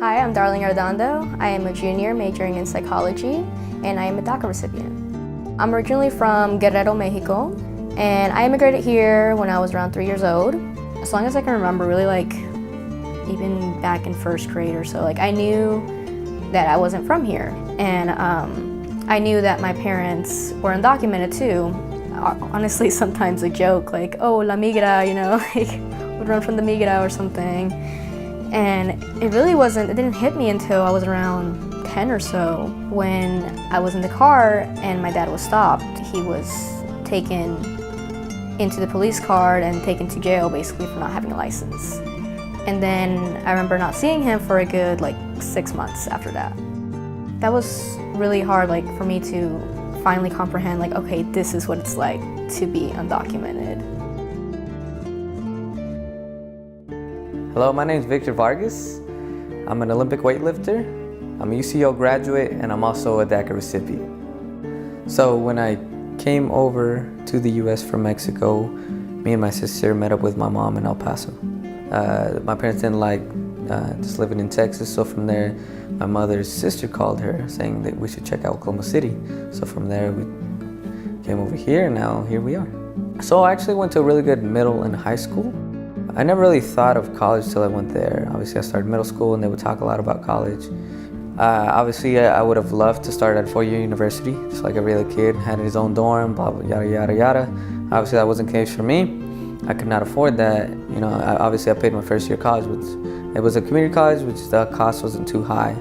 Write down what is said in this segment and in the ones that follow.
Hi, I'm Darling Ardondo. I am a junior majoring in psychology, and I am a Daca recipient. I'm originally from Guerrero, Mexico, and I immigrated here when I was around 3 years old. As long as I can remember, really even back in first grade or so, I knew that I wasn't from here. And I knew that my parents were undocumented too. Honestly, sometimes a joke, oh, la migra, would run from the migra or something. And it didn't hit me until I was around 10 or so when I was in the car and my dad was stopped. He was taken into the police car and taken to jail basically for not having a license. And then I remember not seeing him for a good 6 months after that. That was really hard for me to finally comprehend okay, this is what it's like to be undocumented. Hello, my name is Victor Vargas. I'm an Olympic weightlifter. I'm a UCO graduate and I'm also a Daca recipient. So when I came over to the US from Mexico, me and my sister met up with my mom in El Paso. My parents didn't like just living in Texas, so from there my mother's sister called her saying that we should check out Oklahoma City. So from there we came over here and now here we are. So I actually went to a really good middle and high school. I never really thought of college till I went there. Obviously I started middle school and they would talk a lot about college. Obviously I would have loved to start at a four-year university, just like every other kid, had his own dorm, blah, blah, yada, yada, yada. Obviously that wasn't the case for me. I could not afford that. Obviously I paid my first year of college, it was a community college, which the cost wasn't too high.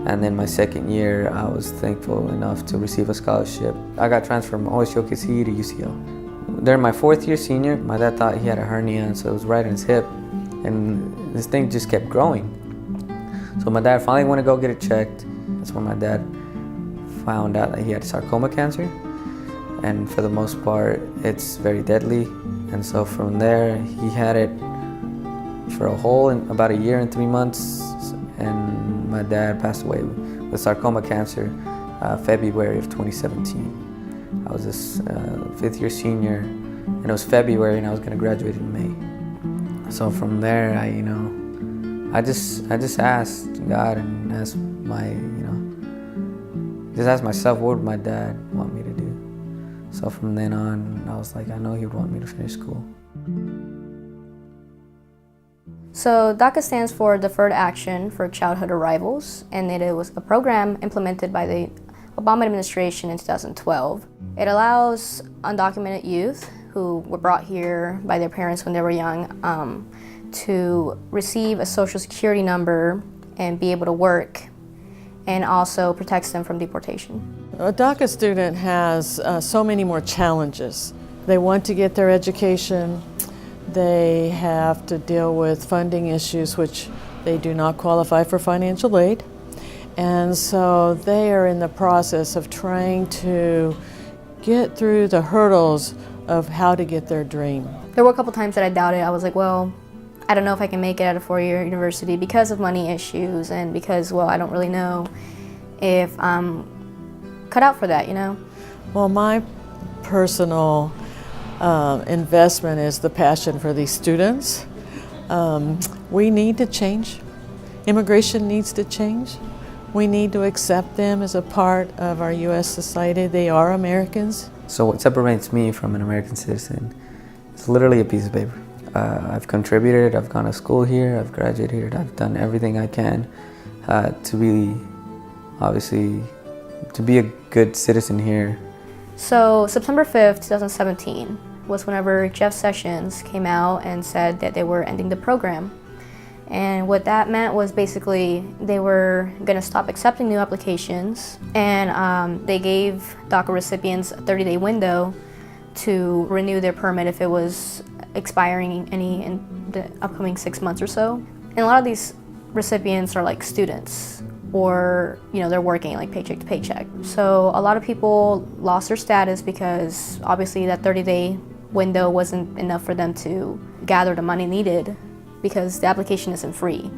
And then my second year, I was thankful enough to receive a scholarship. I got transferred from OSU to UCO. During my fourth year senior, my dad thought he had a hernia, and so it was right in his hip. And this thing just kept growing. So my dad finally went to go get it checked. That's when my dad found out that he had sarcoma cancer. And for the most part, it's very deadly. And so from there, he had it for about a year and 3 months. And my dad passed away with sarcoma cancer February of 2017. I was this fifth year senior, and it was February, and I was going to graduate in May. So from there, I just asked God and asked asked myself, what would my dad want me to do? So from then on, I was like, I know he would want me to finish school. So DACA stands for Deferred Action for Childhood Arrivals, and it was a program implemented by the Obama administration in 2012. It allows undocumented youth who were brought here by their parents when they were young to receive a social security number and be able to work, and also protects them from deportation. A DACA student has so many more challenges. They want to get their education. They have to deal with funding issues, which they do not qualify for financial aid. And so they are in the process of trying to get through the hurdles of how to get their dream. There were a couple times that I doubted. I was like, well, I don't know if I can make it at a four-year university because of money issues and because, well, I don't really know if I'm cut out for that, Well, my personal investment is the passion for these students. We need to change. Immigration needs to change. We need to accept them as a part of our U.S. society. They are Americans. So what separates me from an American citizen is literally a piece of paper. I've contributed, I've gone to school here, I've graduated here, I've done everything I can to be a good citizen here. So September 5th, 2017 was whenever Jeff Sessions came out and said that they were ending the program. And what that meant was basically they were going to stop accepting new applications, and they gave DACA recipients a 30-day window to renew their permit if it was expiring in the upcoming 6 months or so. And a lot of these recipients are students, or they're working paycheck to paycheck. So a lot of people lost their status because obviously that 30-day window wasn't enough for them to gather the money needed, because the application isn't free.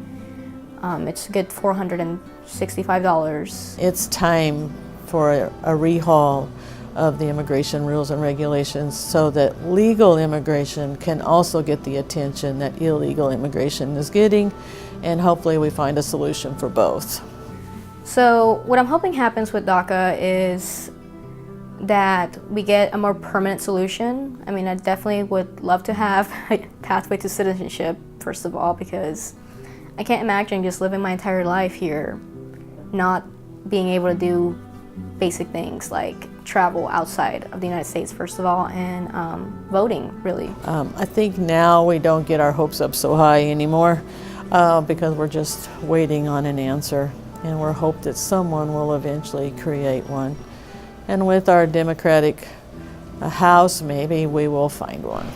It's a good $465. It's time for a rehaul of the immigration rules and regulations so that legal immigration can also get the attention that illegal immigration is getting, and hopefully we find a solution for both. So what I'm hoping happens with DACA is that we get a more permanent solution. I mean, I definitely would love to have a pathway to citizenship, first of all, because I can't imagine just living my entire life here, not being able to do basic things like travel outside of the United States, first of all, and voting, really. I think now we don't get our hopes up so high anymore because we're just waiting on an answer, and we're hoping that someone will eventually create one. And with our Democratic House, maybe we will find one.